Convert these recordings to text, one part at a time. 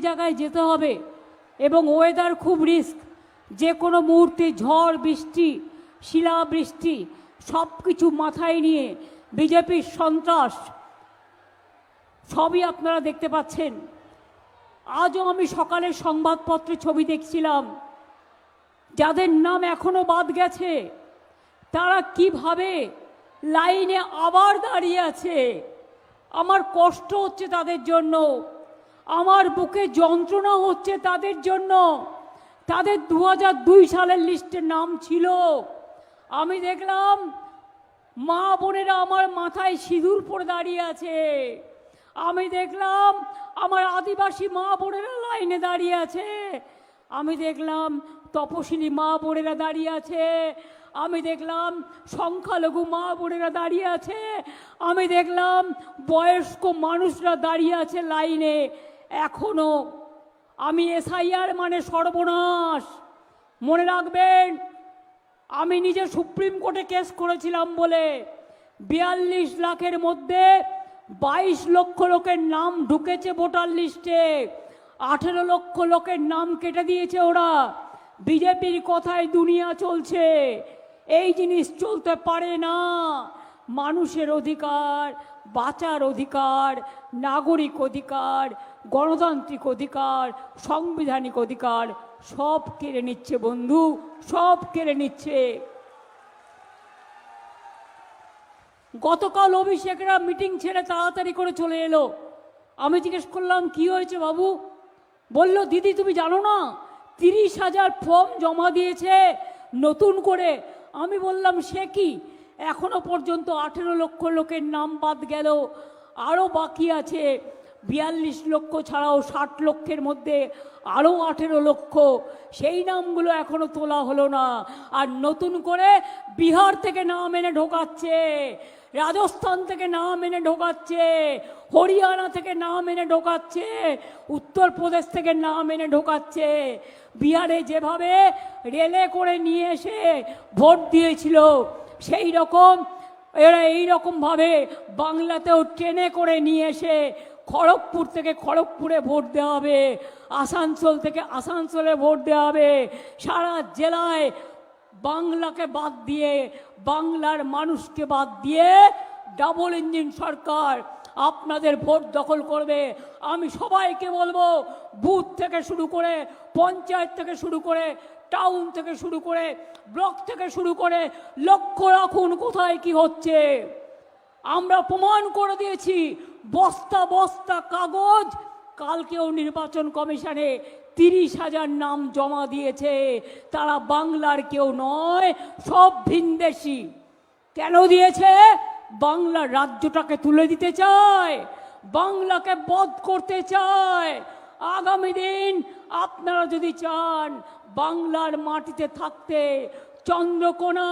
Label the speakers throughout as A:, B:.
A: জায়গায় যেতে হবে এবং ওয়েদার খুব রিস্ক, যে কোনো মুহূর্তে ঝড় বৃষ্টি শিলাবৃষ্টি সব কিছু মাথায় নিয়ে বিজেপির সন্ত্রাস সবই আপনারা দেখতে পাচ্ছেন। আজও আমি সকালে সংবাদপত্রে ছবি দেখছিলাম, যাদের নাম এখনো বাদ গেছে তারা কিভাবে লাইনে আবার দাঁড়িয়ে আছে। আমার কষ্ট হচ্ছে তাদের জন্য, আমার বুকে যন্ত্রণা হচ্ছে তাদের জন্য। তাদের 2002 সালের লিস্টে নাম ছিল। আমি দেখলাম মা বোনেরা আমার মাথায় সিঁদুর পরে দাঁড়িয়ে আছে। আমি দেখলাম আমার আদিবাসী মা বোনেরা লাইনে দাঁড়িয়ে আছে। আমি দেখলাম তপশিলি মা বোনেরা দাঁড়িয়ে আছে। আমি দেখলাম সংখ্যালঘু মা বোনেরা দাঁড়িয়ে আছে। আমি দেখলাম বয়স্ক মানুষরা দাঁড়িয়ে আছে লাইনে। এখনো আমি এসআইআর মানে সর্বনাশ। মনে রাখবেন, আমি নিজে সুপ্রিম কোর্টে কেস করেছিলাম বলে 42 লাখের মধ্যে 22 লক্ষ লোকের নাম ঢুকেছে ভোটার লিস্টে। 18 লক্ষ লোকের নাম কেটে দিয়েছে ওরা। বিজেপির কথায় দুনিয়া চলছে, এই জিনিস চলতে পারে না। মানুষের অধিকার, বাঁচার অধিকার, নাগরিক অধিকার, গণতান্ত্রিক অধিকার, সাংবিধানিক অধিকার সব কেড়ে নিচ্ছে বন্ধু, সব কেড়ে নিচ্ছে। গতকাল অভিষেকরা মিটিং ছেড়ে তাড়াতাড়ি করে চলে এলো। আমি জিজ্ঞেস করলাম কি হয়েছে বাবু? বলল দিদি তুমি জানো না 30,000 ফর্ম জমা দিয়েছে নতুন করে। আমি বললাম সে কি? এখনো পর্যন্ত 18 লক্ষ লোকের নাম বাদ গেল, আরও বাকি আছে 42 লক্ষ ছাড়াও 60 লক্ষের মধ্যে আরও 18 লক্ষ, সেই নামগুলো এখনো তোলা হলো না। আর নতুন করে বিহার থেকে নাম এনে ঢোকাচ্ছে, রাজস্থান থেকে নাম এনে ঢোকাচ্ছে, হরিয়ানা থেকে নাম এনে ঢোকাচ্ছে, উত্তরপ্রদেশ থেকে নাম এনে ঢোকাচ্ছে। বিহারে যেভাবে রেলে করে নিয়ে এসে ভোট দিয়েছিল সেই রকম এরা এইরকমভাবে বাংলাতেও ট্রেনে করে নিয়ে এসে খড়গপুর থেকে খড়গপুরে ভোট দেওয়া হবে, আসানসোল থেকে আসানসোলে ভোট দেওয়া হবে। সারা জেলায় বাংলাকে বাদ দিয়ে, বাংলার মানুষকে বাদ দিয়ে ডাবল ইঞ্জিন সরকার আপনাদের ভোট দখল করবে। আমি সবাইকে বলবো, বুথ থেকে শুরু করে, পঞ্চায়েত থেকে শুরু করে, টাউন থেকে শুরু করে, ব্লক থেকে শুরু করে লক্ষ্য রাখুন কোথায় কি হচ্ছে। আমরা প্রমাণ করে দিয়েছি, বস্তা বস্তা কাগজ। কালকেও নির্বাচন কমিশনে 30,000 নাম জমা দিয়েছে। তারা বাংলার কেউ নয়, সব ভিনদেশি। কেন দিয়েছে? বাংলার রাজ্যটাকে তুলে দিতে চায়, বাংলাকে বধ করতে চায়। আগামী দিন আপনারা যদি চান বাংলার মাটিতে থাকতে, চন্দ্রকোনা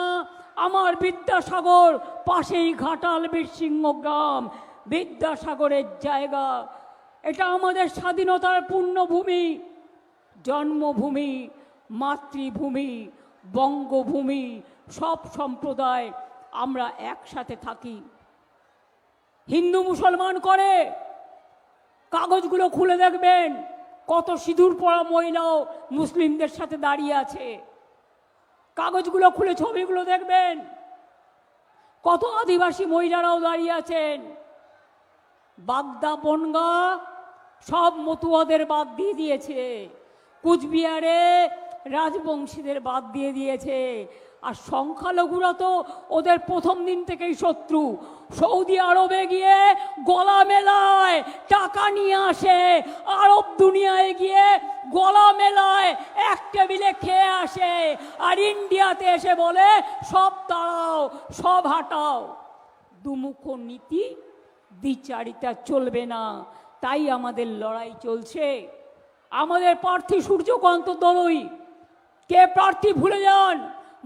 A: আমার বিদ্যাসাগর, পাশেই ঘাটাল বীরসিংহ গ্রাম, বিদ্যাসাগরের জায়গা। এটা আমাদের স্বাধীনতার পূর্ণভূমি, জন্মভূমি, মাতৃভূমি, বঙ্গভূমি। সব সম্প্রদায় আমরা একসাথে থাকি। হিন্দু মুসলমান করে কাগজগুলো খুলে দেখবেন, কত সিঁদুর পরা মহিলাও মুসলিমদের সাথে দাঁড়িয়ে আছে। কাগজগুলো খুলে ছবিগুলো দেখবেন, কত আদিবাসী মহিলারাও দাঁড়িয়ে আছেন। বাগদা বনগা সব মতুয়াদের বাদ দিয়ে দিয়েছে, কুচবিহারে রাজবংশীদের বাদ দিয়ে দিয়েছে। আর সংখ্যালঘুরা তো ওদের প্রথম দিন থেকেই শত্রু। সৌদি আরবে গিয়ে গলা মেলায়, টাকা নিয়ে আসে, আরব দুনিয়ায় গিয়ে গলা মেলায়, এক টেবিলে খেয়ে আসে, আর ইন্ডিয়াতে এসে বলে সব দাঁড়াও, সব হাঁটাও। দুমুখ নীতি, দ্বিচারিতা চলবে না। তাই আমাদের লড়াই চলছে। আমাদের প্রার্থী সূর্যকান্ত দলুই। কে প্রার্থী ভুলে যান,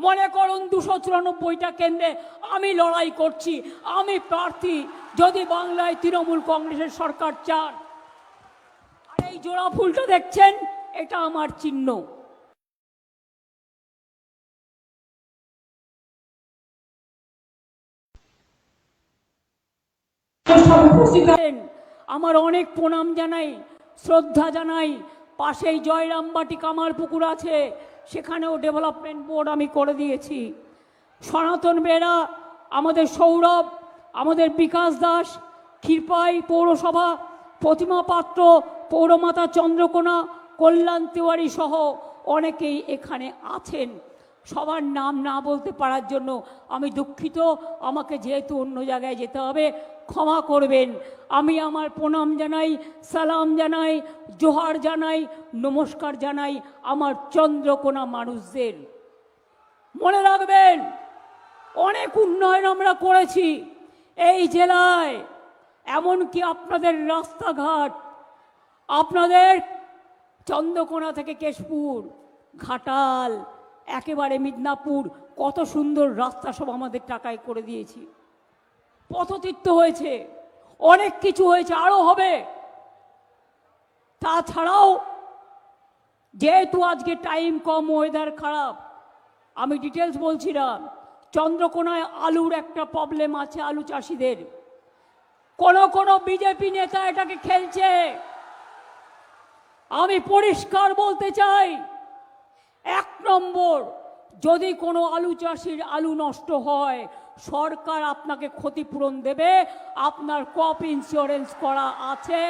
A: মনে করুন 294টা কেন্দ্রে আমি লড়াই করছি, আমি প্রার্থী। যদি বাংলায় তৃণমূল কংগ্রেসের সরকার চান, আর এই জোড়া ফুলটা দেখছেন, এটা আমার চিহ্ন। আমার অনেক প্রণাম জানাই শ্রদ্ধা জানাই। পাশেই জয়রামবাটি কামারপুকুর আছে, সেখানেও ডেভেলপমেন্ট বোর্ড আমি করে দিয়েছি। সনাতন বেরা, আমাদের সৌরভ, আমাদের বিকাশ দাস, ক্ষীরপাই পৌরসভা, প্রতিমা পাত্র, পৌরমাতা চন্দ্রকোনা, কল্যাণ তিওয়ারি সহ অনেকেই এখানে আছেন। সবার নাম না বলতে পারার জন্য আমি দুঃখিত। আমাকে যেহেতু অন্য জায়গায় যেতে হবে, ক্ষমা করবেন। আমি আমার প্রণাম জানাই, সালাম জানাই, জোহার জানাই, নমস্কার জানাই আমার চন্দ্রকোনা মানুষদের। মনে রাখবেন, অনেক উন্নয়ন আমরা করেছি এই জেলায়। এমনকি আপনাদের রাস্তাঘাট, আপনাদের চন্দ্রকোনা থেকে কেশপুর, ঘাটাল, একেবারে মিদনাপুর, কত সুন্দর রাস্তা সব আমাদের টাকায় করে দিয়েছি। পথতীর্থ হয়েছে, অনেক কিছু হয়েছে, আরো হবে। তাছাড়াও যেহেতু আজকে টাইম কম, ওয়েদার খারাপ, আমি ডিটেলস বলছি না। চন্দ্রকোনায় আলুর একটা প্রবলেম আছে, আলু চাষিদের। কোন বিজেপি নেতা এটাকে খেলছে। আমি পরিষ্কার বলতে চাই, 1 নম্বর, যদি কোনো আলু চাষির আলু নষ্ট হয়, সরকার আপনাকে ক্ষতিপূরণ দেবে, আপনার ক্রপ ইন্স্যুরেন্স করা আছে,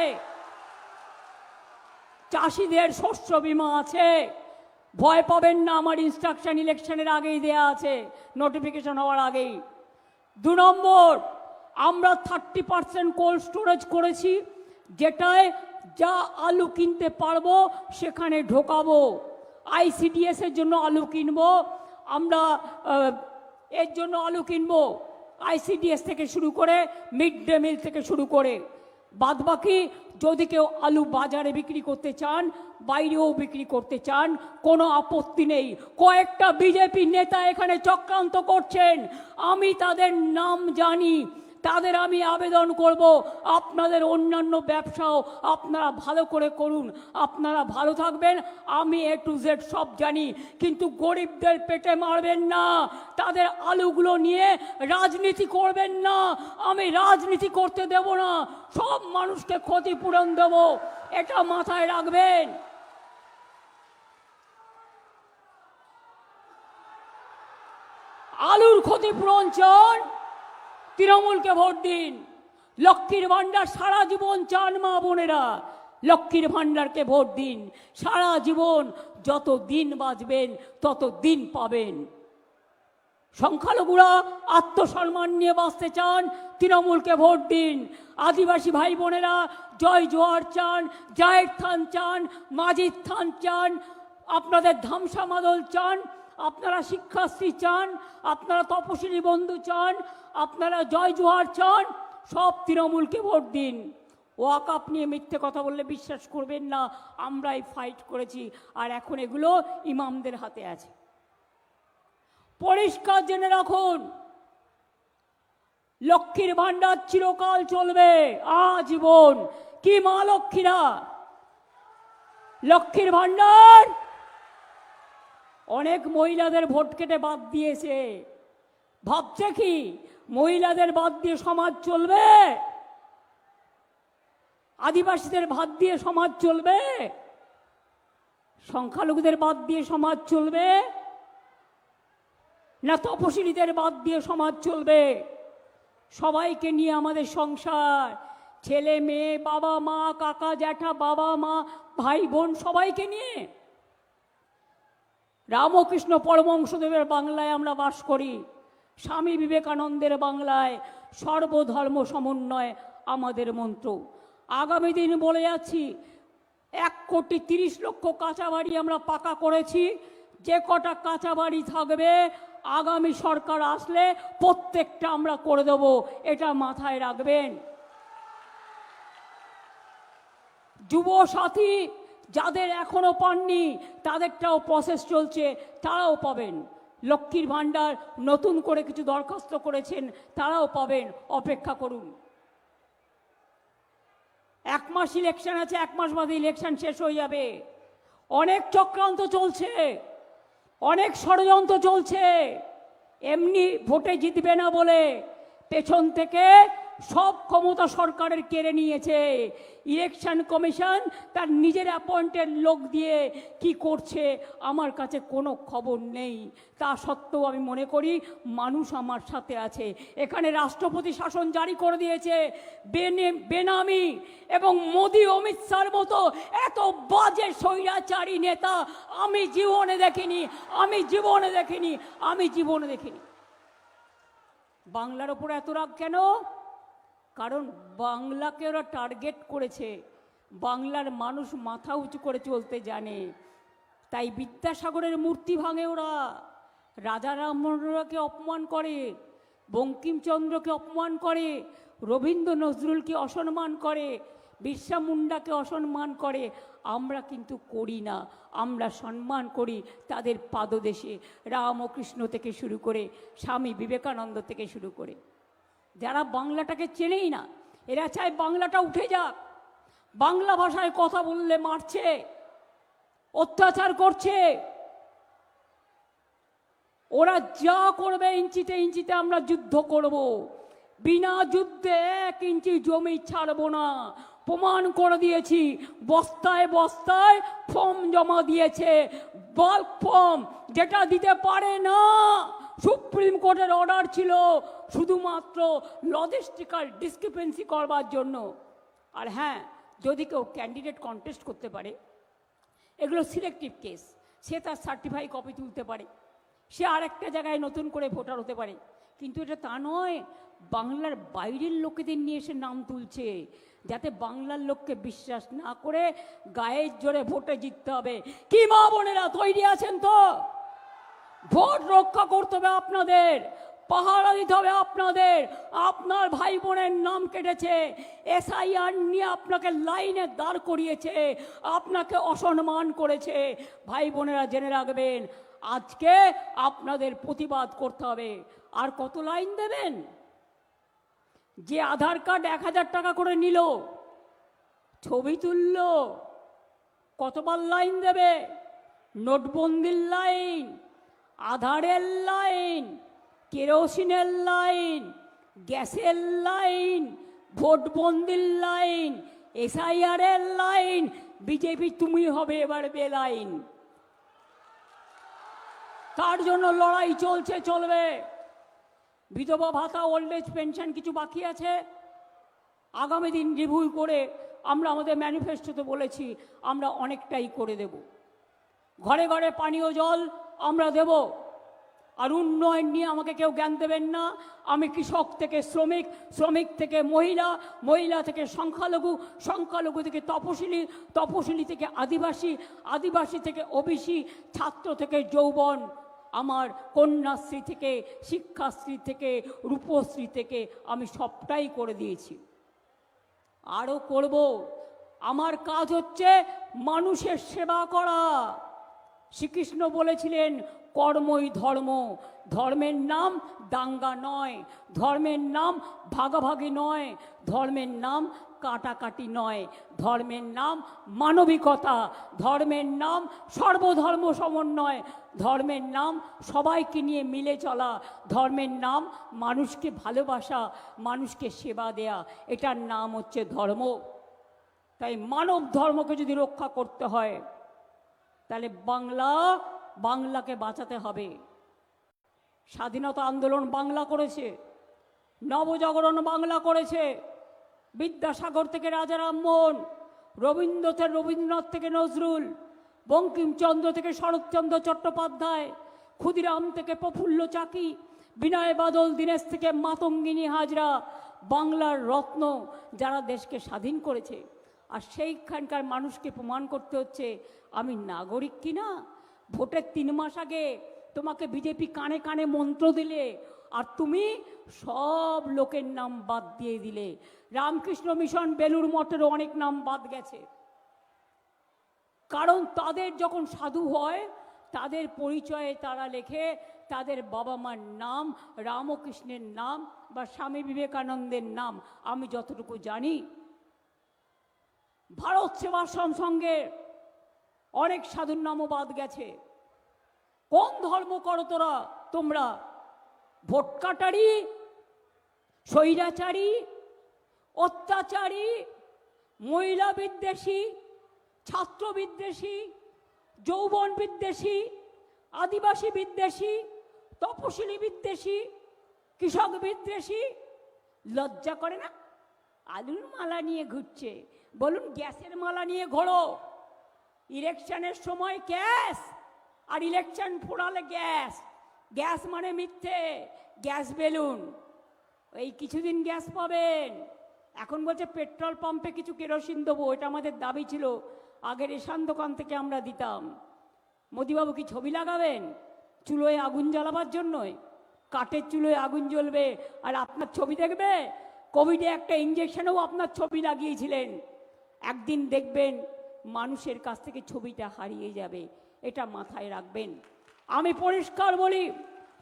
A: চাষিদের শস্য বীমা আছে, ভয় পাবেন না। আমার ইনস্ট্রাকশন ইলেকশনের আগেই দেয়া আছে, নোটিফিকেশন হওয়ার আগেই। 2 নম্বর, আমরা 30% কোল্ড স্টোরেজ করেছি, যেটায় যা আলু কিনতে পারবো সেখানে ঢোকাবো। ICDS এর জন্য আলু কিনবো আমরা, এর জন্য আলু কিনবো ICDS থেকে শুরু করে, মিড ডে মিল থেকে শুরু করে। বাদবাকি যদি কেউ আলু বাজারে বিক্রি করতে চান, বাইরেও বিক্রি করতে চান, কোনো আপত্তি নেই। কয়েকটা বিজেপি নেতা এখানে চক্রান্ত করছেন, আমি তাদের নাম জানি। তাদের আমি আবেদন করব, আপনাদের অন্যান্য ব্যবসাও আপনারা ভালো করে করুন, আপনারা ভালো থাকবেন। আমি A to Z সব জানি, কিন্তু গরিবদের পেটে মারবেন না, তাদের আলুগুলো নিয়ে রাজনীতি করবেন না। আমি রাজনীতি করতে দেব না, সব মানুষকে ক্ষতিপূরণ দেব, এটা মাথায় রাখবেন। আলুর ক্ষতিপূরণ চান, তৃণমূলকে ভোট দিন। লক্ষ্মীর ভান্ডার সারা জীবন চান মা বোনেরা, লক্ষ্মীর ভান্ডারকে ভোট দিন। সারা জীবন যত দিন বাঁচবেন তত দিন পাবেন। সংখ্যালঘুরা আত্মসম্মান নিয়ে বাঁচতে চান, তৃণমূলকে ভোট দিন। আদিবাসী ভাই বোনেরা জয় জোয়ার চান, জায়েদ খান চান, মাজিদ খান চান, আপনাদের ধামসা মাদল চান, আপনারা শিক্ষাশ্রী চান, আপনারা তপশিলি বন্ধু চান, আপনারা জয় জোহার চান, সব তৃণমূলকে ভোট দিন। ওয়াকআপ নিয়ে মিথ্যে কথা বললে বিশ্বাস করবেন না, আমরাই ফাইট করেছি, আর এখন এগুলো ইমামদের হাতে আছে। পরিষ্কার জেনে রাখুন, লক্ষ্মীর ভান্ডার চিরকাল চলবে, আজীবন। কি মা লক্ষ্মীরা, লক্ষ্মীর ভান্ডার অনেক মহিলাদের ভোট কেটে বাদ দিয়েছে। ভাবছে কি মহিলাদের বাদ দিয়ে সমাজ চলবে? আদিবাসীদের বাদ দিয়ে সমাজ চলবে? সংখ্যালঘুদের বাদ দিয়ে সমাজ চলবে? না তপশিলীদের বাদ দিয়ে সমাজ চলবে? সবাইকে নিয়ে আমাদের সংসার, ছেলে মেয়ে, বাবা মা, কাকা জ্যাঠা, বাবা মা, ভাই বোন, সবাইকে নিয়ে। রামকৃষ্ণ পরমহংসদেবের বাংলায় আমরা বাস করি, স্বামী বিবেকানন্দের বাংলায় সর্বধর্ম সমন্বয় আমাদের মন্ত্র। আগামী দিন বলে যাচ্ছি, 1,30,00,000 কাঁচা বাড়ি আমরা পাকা করেছি। যে কটা কাঁচা বাড়ি থাকবে আগামী সরকার আসলে প্রত্যেকটা আমরা করে দেব, এটা মাথায় রাখবেন। যুব সাথী যাদের এখনো পাননি তাদেরটাও প্রসেস চলছে, তারাও পাবেন। লক্ষ্মীর ভান্ডার নতুন করে কিছু দরখাস্ত করেছেন, তারাও পাবেন, অপেক্ষা করুন। 1 মাস ইলেকশন আছে, 1 মাস বাদে ইলেকশন শেষ হয়ে যাবে। অনেক চক্রান্ত চলছে, অনেক ষড়যন্ত্র চলছে। এমনি ভোটে জিতবে না বলে পেছন থেকে সব ক্ষমতা সরকারের কেড়ে নিয়েছে। ইলেকশন কমিশন তার নিজের অ্যাপয়েন্টেড লোক দিয়ে কি করছে আমার কাছে কোনো খবর নেই। তা সত্ত্বেও আমি মনে করি মানুষ আমার সাথে আছে। এখানে রাষ্ট্রপতি শাসন জারি করে দিয়েছে। বেনামি এবং মোদি অমিত শাহর মতো এত বাজে স্বৈরাচারী নেতা আমি জীবনে দেখিনি, আমি জীবনে দেখিনি, আমি জীবনে দেখিনি। বাংলার ওপর এত রাগ কেন? কারণ বাংলাকে ওরা টার্গেট করেছে। বাংলার মানুষ মাথা উঁচু করে চলতে জানে, তাই বিদ্যাসাগরের মূর্তি ভাঙে ওরা, রাজা রামমোহনকে অপমান করে, বঙ্কিমচন্দ্রকে অপমান করে, রবীন্দ্র নজরুলকে অসম্মান করে, বিরসা মুন্ডাকে অসম্মান করে। আমরা কিন্তু করি না, আমরা সম্মান করি তাদের পাদদেশে, রামকৃষ্ণ থেকে শুরু করে স্বামী বিবেকানন্দ থেকে শুরু করে। যারা বাংলাটাকে চেনেই না, এরা চায় বাংলাটা উঠে যাক। বাংলা ভাষায় কথা বললে মারছে, অত্যাচার করছে। ওরা যা করবে ইঞ্চিতে ইঞ্চিতে আমরা যুদ্ধ করব। বিনা যুদ্ধে 1 ইঞ্চি জমি ছাড়বো না। প্রমাণ করে দিয়েছি, বস্তায় বস্তায় ফর্ম জমা দিয়েছে, বাল্ক ফর্ম, যেটা দিতে পারে না। সুপ্রিম কোর্টের অর্ডার ছিল শুধুমাত্র লজিস্টিক্যাল ডিসক্রিপেন্সি করবার জন্য। আর হ্যাঁ, যদি কেউ ক্যান্ডিডেট কন্টেস্ট করতে পারে, এগুলো সিলেক্টিভ কেস, সে তার সার্টিফাই কপি তুলতে পারে, সে আরেকটা জায়গায় নতুন করে ভোটার হতে পারে। কিন্তু এটা তা নয়, বাংলার বাইরের লোকেদের নিয়ে এসে নাম তুলছে, যাতে বাংলার লোককে বিশ্বাস না করে গায়ের জোরে ভোটে জিততে হবে। কি মা বোনেরা তৈরি আছেন তো? ভোট রক্ষা করতে হবে আপনাদের, পাহারা দিতে হবে আপনাদের। আপনার ভাই বোনের নাম কেটেছে, এসআইআর নিয়ে আপনাকে লাইনে দাঁড় করিয়েছে, আপনাকে অসম্মান করেছে। ভাই বোনেরা জেনে রাখবেন, আজকে আপনাদের প্রতিবাদ করতে হবে। আর কত লাইন দেবেন? যে আধার কার্ড 1000 টাকা করে নিল, ছবি তুলল, কতবার লাইন দেবে? নোটবন্দির লাইন, আধারের লাইন, কেরোসিনের লাইন, গ্যাসের লাইন, ভোটবন্দির লাইন, এসআইআরের লাইন। বিজেপি তুমি হবে এবার বেলাইন। তার জন্য লড়াই চলছে, চলবে। বিধবা ভাতা, ওল্ড এজ পেনশন কিছু বাকি আছে, আগামী দিন রিভিউ করে আমরা আমাদের ম্যানিফেস্টোতে বলেছি আমরা অনেকটাই করে দেব। ঘরে ঘরে পানীয় জল আমরা দেব। আর উন্নয়ন নিয়ে আমাকে কেউ জ্ঞান দেবেন না। আমি কৃষক থেকে শ্রমিক, শ্রমিক থেকে মহিলা, মহিলা থেকে সংখ্যালঘু, সংখ্যালঘু থেকে তপশিলি, তপশিলি থেকে আদিবাসী, আদিবাসী থেকে ওবিসি, ছাত্র থেকে যৌবন, আমার কন্যাশ্রী থেকে, শিক্ষাশ্রী থেকে, রূপশ্রী থেকে আমি সবটাই করে দিয়েছি, আরও করব। আমার কাজ হচ্ছে মানুষের সেবা করা। শ্রীকৃষ্ণ বলেছিলেন কর্মই ধর্ম। ধর্মের নাম দাঙ্গা নয়, ধর্মের নাম ভাগাভাগি নয়, ধর্মের নাম কাটাকাটি নয়, ধর্মের নাম মানবিকতা, ধর্মের নাম সর্বধর্ম সমন্বয়, ধর্মের নাম সবাইকে নিয়ে মিলে চলা, ধর্মের নাম মানুষকে ভালোবাসা, মানুষকে সেবা দেয়া। এটার নাম হচ্ছে ধর্ম। তাই মানব ধর্মকে যদি রক্ষা করতে হয়, তাহলে বাংলাকে বাঁচাতে হবে। স্বাধীনতা আন্দোলন বাংলা করেছে, নবজাগরণ বাংলা করেছে, বিদ্যাসাগর থেকে রাজা রামমোহন, রবীন্দ্রনাথ থেকে নজরুল, বঙ্কিমচন্দ্র থেকে শরৎচন্দ্র চট্টোপাধ্যায়, ক্ষুদিরাম থেকে প্রফুল্ল চাকি, বিনয় বাদল দীনেশ থেকে মাতঙ্গিনী হাজরা, বাংলার রত্ন যারা দেশকে স্বাধীন করেছে। আর সেইখানকার মানুষকে প্রমাণ করতে হচ্ছে আমি নাগরিক কিনা। ভোটের 3 মাস আগে তোমাকে বিজেপি কানে কানে মন্ত্র দিলে, আর তুমি সব লোকের নাম বাদ দিয়ে দিলে। রামকৃষ্ণ মিশন, বেলুর মঠেরও অনেক নাম বাদ গেছে। কারণ তাদের যখন সাধু হয়, তাদের পরিচয়ে তারা লেখে তাদের বাবা মার নাম, রামকৃষ্ণের নাম বা স্বামী বিবেকানন্দের নাম। আমি যতটুকু জানি, ভারত সেবাশ্রম সঙ্গে অনেক সাধুর নামও বাদ গেছে। কোন ধর্ম করো তোমরা? ভোট কাটারি, স্বৈরাচারী, অত্যাচারী, মহিলা বিদ্বেষী, ছাত্র বিদ্বেষী, যৌবন বিদ্বেষী, আদিবাসী বিদ্বেষী, তপশিলি বিদ্বেষী, কৃষক বিদ্বেষী। লজ্জা করে না? আলুর মালা নিয়ে ঘুরছে, বলুন গ্যাসের মালা নিয়ে ঘোরো। ইলেকশনের সময় গ্যাস, আর ইলেকশন ফোড়ালে গ্যাস। গ্যাস মানে মিথ্যে, গ্যাস বেলুন। এই কিছুদিন গ্যাস পাবেন। এখন বলছে পেট্রোল পাম্পে কিছু কেরোসিন দেবো, এটা আমাদের দাবি ছিল, আগের রেশন দোকান থেকে আমরা দিতাম। মোদিবাবু কি ছবি লাগাবেন চুলোয় আগুন জ্বালাবার জন্যই? কাঠের চুলোয় আগুন জ্বলবে আর আপনার ছবি দেখবে? কোভিডে একটা ইঞ্জেকশনেও আপনার ছবি লাগিয়েছিলেন। একদিন দেখবেন মানুষের কাছ থেকে ছবিটা হারিয়ে যাবে, এটা মাথায় রাখবেন। আমি পরিষ্কার বলি,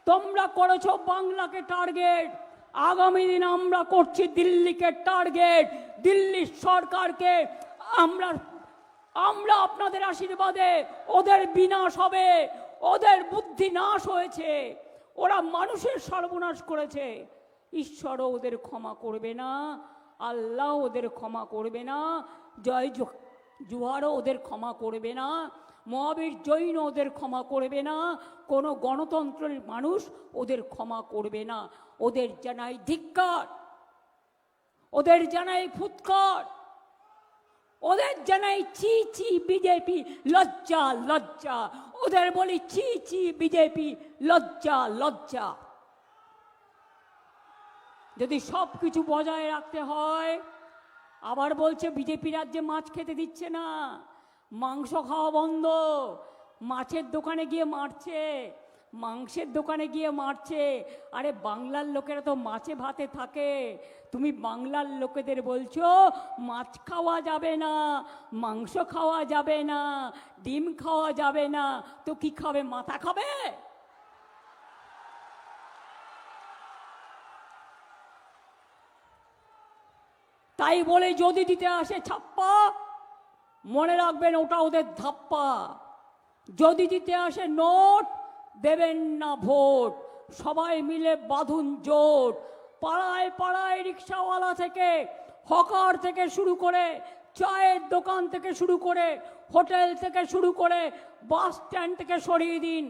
A: তোমরা করেছো বাংলাকে টার্গেট, আগামী দিন আমরা করছি দিল্লিকে টার্গেট। দিল্লির সরকারকে আমরা আমরা আপনাদের আশীর্বাদে ওদের বিনাশ হবে। ওদের বুদ্ধি নাশ হয়েছে, ওরা মানুষের সর্বনাশ করেছে। ঈশ্বরও ওদের ক্ষমা করবে না, আল্লাহ ওদের ক্ষমা করবে না, জয় জুহারও ওদের ক্ষমা করবে না, মহাবীর জৈন ওদের ক্ষমা করবে না, কোনো গণতন্ত্রের মানুষ ওদের ক্ষমা করবে না। ওদের জানাই ধিক্কার, ওদের জানাই ফুৎকার, ওদের জানাই ছি ছি বিজেপি, লজ্জা লজ্জা। ওদের বলি ছি ছি বিজেপি, লজ্জা লজ্জা। যদি সব কিছু বজায় রাখতে হয়, আবার বলছে বিজেপি রাজ্যে মাছ খেতে দিচ্ছে না, মাংস খাওয়া বন্ধ। মাছের দোকানে গিয়ে মারছে, মাংসের দোকানে গিয়ে মারছে। আরে বাংলার লোকেরা তো মাছে ভাতে থাকে, তুমি বাংলার লোকেদের বলছো মাছ খাওয়া যাবে না, মাংস খাওয়া যাবে না, ডিম খাওয়া যাবে না, তো কি খাবে? মাথা খাবে? তাই বলে যদি দিতে আসে ছাপ্পা, মনে রাখবেন ওটা ওদের ধাপ্পা। যদি দিতে আসে নোট, দেবেন না ভোট। সবাই মিলে বাঁধুন জোট। পাড়ায় পাড়ায় রিক্সাওয়ালা থেকে, হকার থেকে শুরু করে, চায়ের দোকান থেকে শুরু করে, হোটেল থেকে শুরু করে, বাস স্ট্যান্ড থেকে সরিয়ে দিন,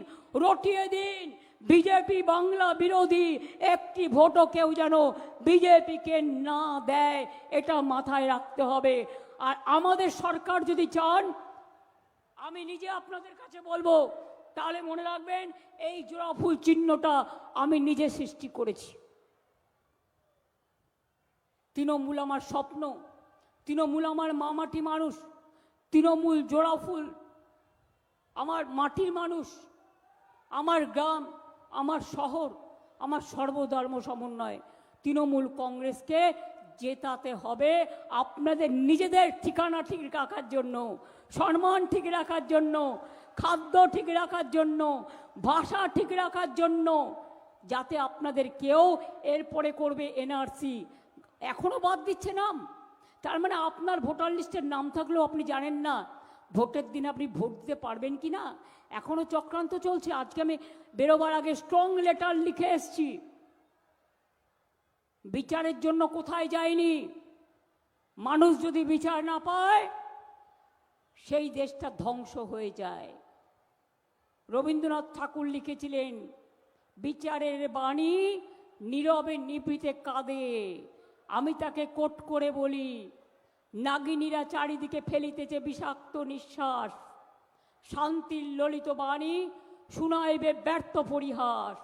A: রটিয়ে দিন। বিজেপি বাংলা বিরোধী, একটি ভোটও কেউ যেন বিজেপিকে না দেয়, এটা মাথায় রাখতে হবে। আর আমাদের সরকার যদি চান, আমি নিজে আপনাদের কাছে বলবো, তাহলে মনে রাখবেন এই জোড়া ফুল চিহ্নটা আমি নিজে সৃষ্টি করেছি। তৃণমূল আমার স্বপ্ন, তৃণমূল আমার মামাটি মানুষ, তৃণমূল জোড়া ফুল আমার মাটির মানুষ, আমার গ্রাম, আমার শহর, আমার সর্বধর্ম সমন্বয়। তৃণমূল কংগ্রেসকে জেতাতে হবে আপনাদের নিজেদের ঠিকানা ঠিক রাখার জন্য, সম্মান ঠিক রাখার জন্য, খাদ্য ঠিক রাখার জন্য, ভাষা ঠিক রাখার জন্য, যাতে আপনাদের কেউ এরপরে করবে এনআরসি, এখনো বাদ দিচ্ছে নাম। তার মানে আপনার ভোটার লিস্টের নাম থাকলেও আপনি জানেন না ভোটের দিন আপনি ভোট দিতে পারবেন কি না। এখনো চক্রান্ত চলছে। আজকে আমি বেরোবার আগে স্ট্রং লেটার লিখে এসছি, বিচারের জন্য কোথায় যায়নি। মানুষ যদি বিচার না পায়, সেই দেশটা ধ্বংস হয়ে যায়। রবীন্দ্রনাথ ঠাকুর লিখেছিলেন, বিচারের বাণী নীরবে নিভৃতে কাঁদে। আমি তাকে কোট করে বলি, নাগিনীরা চারিদিকে ফেলিতেছে বিষাক্ত নিঃশ্বাস, শান্তির ললিত বাণী শুনাইবে ব্যর্থ পরিহাস।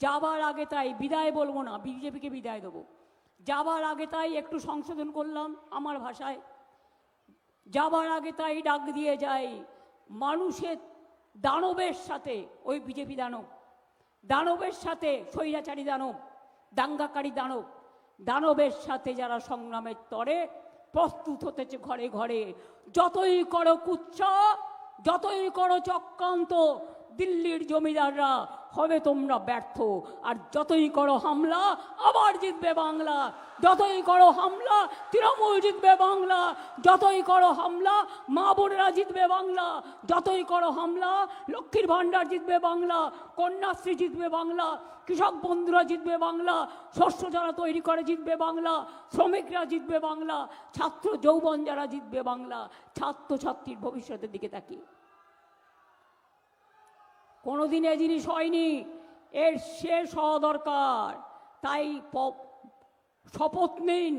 A: যাবার আগে তাই বিদায় বলবো না, বিজেপিকে বিদায় দেবো। যাবার আগে তাই একটু সংশোধন করলাম আমার ভাষায়, যাবার আগে তাই ডাক দিয়ে যাই, মানুষের দানবের সাথে, ওই বিজেপি দানব, দানবের সাথে স্বৈরাচারী দানব, দাঙ্গাকারী দানব, দানবের সাথে যারা সংগ্রামের তরে প্রস্তুত হতেছে ঘরে ঘরে। যতই করো কুৎসা, যতই করো চক্রান্ত, দিল্লির জমিদাররা, হবে তোমরা ব্যর্থ। আর যতই করো হামলা আবার জিতবে বাংলা, যতই করো হামলা তৃণমূল জিতবে বাংলা, যতই করো হামলা মা বোনেরা জিতবে বাংলা, যতই করো হামলা লক্ষ্মীর ভাণ্ডার জিতবে বাংলা, কন্যাশ্রী জিতবে বাংলা, কৃষক বন্ধুরা জিতবে বাংলা, শস্য যারা তৈরি করে জিতবে বাংলা, শ্রমিকরা জিতবে বাংলা, ছাত্র যৌবন যারা জিতবে বাংলা। ছাত্রছাত্রীর ভবিষ্যতের দিকে তাকিয়ে কোনোদিন এ জিনিস হয়নি, এর শেষ হওয়া দরকার। তাই শপথ নিন,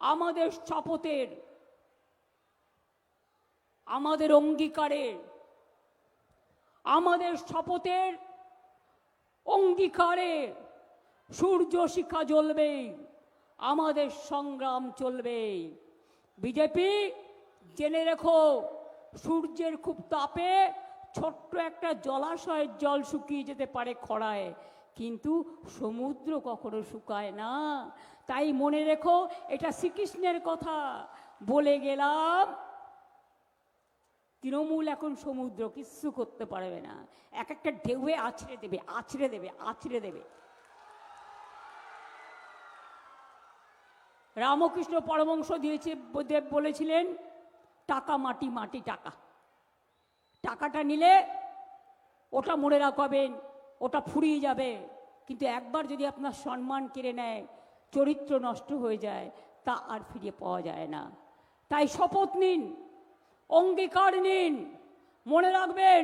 A: আমাদের শপথের, আমাদের অঙ্গীকারের, আমাদের শপথের অঙ্গীকারে সূর্য শিখা জ্বলবে, আমাদের সংগ্রাম চলবে। বিজেপি জেনে রেখো, সূর্যের খুব তাপে ছোট্ট একটা জলাশয়ের জল শুকিয়ে যেতে পারে খরায়, কিন্তু সমুদ্র কখনো শুকায় না। তাই মনে রেখো, এটা শ্রীকৃষ্ণের কথা বলে গেলাম। তৃণমূল এখন সমুদ্র কিচ্ছু করতে পারবে না, এক একটা ঢেউয়ে আছড়ে দেবে, আছড়ে দেবে, আছড়ে দেবে। রামকৃষ্ণ পরমহংস দিয়েছে, দেব বলেছিলেন, টাকা মাটি, মাটি টাকা। টাকাটা নিলে ওটা মনে রাখবেন, ওটা ফুরিয়ে যাবে, কিন্তু একবার যদি আপনার সম্মান কেড়ে নেয়, চরিত্র নষ্ট হয়ে যায়, তা আর ফিরে পাওয়া যায় না। তাই শপথ নিন, অঙ্গীকার নিন, মনে রাখবেন,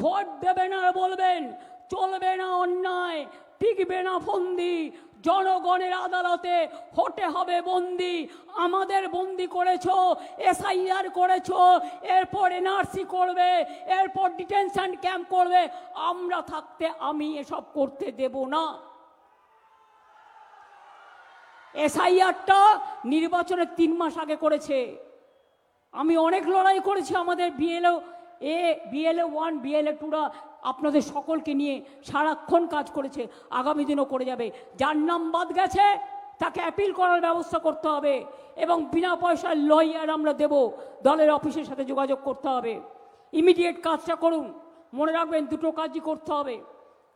A: ভোট দেবেন আর বলবেন চলবে না অন্যায়, টিকবে না ফন্দি, জনগণের আদালতে হতে হবে বন্দি। আমাদের বন্দি করেছো, এসআইআর করেছো, এরপর এনআরসি করবে, এরপর ডিটেনশন ক্যাম্প করবে। আমরা থাকতে আমি এসব করতে দেব না। এসআইআরটা নির্বাচনের 3 মাস আগে করেছে। আমি অনেক লড়াই করেছি, আমাদের বিএলও 1, বিএলও 2রা আপনাদের সকলকে নিয়ে সারাক্ষণ কাজ করেছে, আগামী দিনও করে যাবে। যার নাম বাদ গেছে তাকে অ্যাপিল করার ব্যবস্থা করতে হবে, এবং বিনা পয়সার লয়ার আমরা দেব, দলের অফিসের সাথে যোগাযোগ করতে হবে। ইমিডিয়েট কাজটা করুন, মনে রাখবেন 2টো কাজই করতে হবে।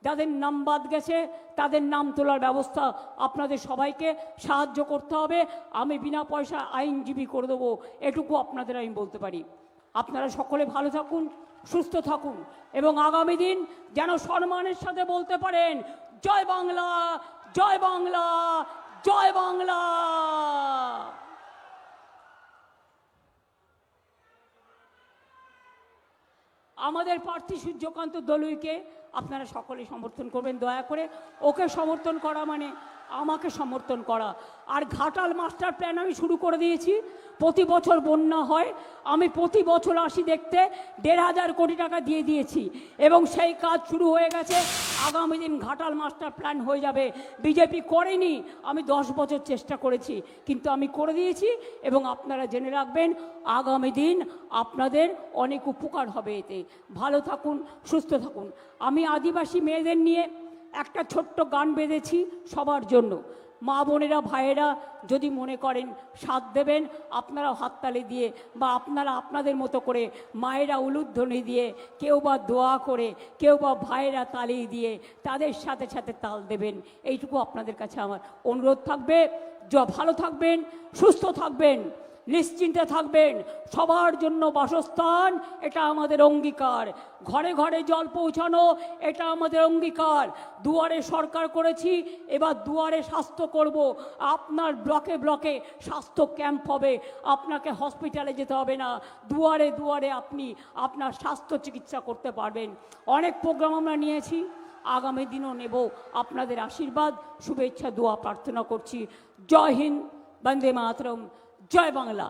A: যাদের নাম বাদ গেছে তাদের নাম তোলার ব্যবস্থা আপনাদের সবাইকে সাহায্য করতে হবে। আমি বিনা পয়সা আইনজীবী করে দেবো, এটুকু আপনাদের আমি বলতে পারি। আপনারা সকলে ভালো থাকুন, সুস্থ থাকুন, এবং আগামী দিন যেন সম্মানের সাথে বলতে পারেন, জয় বাংলা, জয় বাংলা, জয় বাংলা। আমাদের প্রার্থী সূর্যকান্ত দলুইকে আপনারা সকলে সমর্থন করবেন, দয়া করে। ওকে সমর্থন করা মানে আমাকে সমর্থন করা। আর ঘাটাল মাস্টার প্ল্যান আমি শুরু করে দিয়েছি। প্রতি বছর বন্যা হয়, আমি প্রতি বছর আসি দেখতে, 1,500 কোটি টাকা দিয়ে দিয়েছি, এবং সেই কাজ শুরু হয়ে গেছে। আগামী দিন ঘাটাল মাস্টার প্ল্যান হয়ে যাবে। বিজেপি করেনি, আমি 10 বছর চেষ্টা করেছি, কিন্তু আমি করে দিয়েছি। এবং আপনারা জেনে রাখবেন, আগামী দিন আপনাদের অনেক উপকার হবে এতে। ভালো থাকুন, সুস্থ থাকুন। আমি আদিবাসী মেয়েদের নিয়ে একটা ছোট্ট গান বেঁধেছি সবার জন্য। মা বোনেরা, ভাইয়েরা যদি মনে করেন সাথ দেবেন, আপনারা হাততালি দিয়ে, বা আপনারা আপনাদের মতো করে, মায়েরা উলুধ্বনি দিয়ে, কেউ বা দোয়া করে, কেউ বা ভাইয়েরা তালি দিয়ে তাদের সাথে সাথে তাল দেবেন। এইটুকু আপনাদের কাছে আমার অনুরোধ থাকবে। ভালো থাকবেন, সুস্থ থাকবেন, নিশ্চিন্তে থাকবেন। সবার জন্য বাসস্থান, এটা আমাদের অঙ্গীকার। ঘরে ঘরে জল পৌঁছানো, এটা আমাদের অঙ্গীকার। দুয়ারে সরকার করেছি, এবার দুয়ারে স্বাস্থ্য করব। আপনার ব্লকে ব্লকে স্বাস্থ্য ক্যাম্প হবে, আপনাকে হসপিটালে যেতে হবে না, দুয়ারে দুয়ারে আপনি আপনার স্বাস্থ্য চিকিৎসা করতে পারবেন। অনেক প্রোগ্রাম আমরা নিয়েছি, আগামী দিনও নেব। আপনাদের আশীর্বাদ, শুভেচ্ছা, দোয়া প্রার্থনা করছি। জয় হিন্দ, বন্দে মাতরম, জয় বাংলা।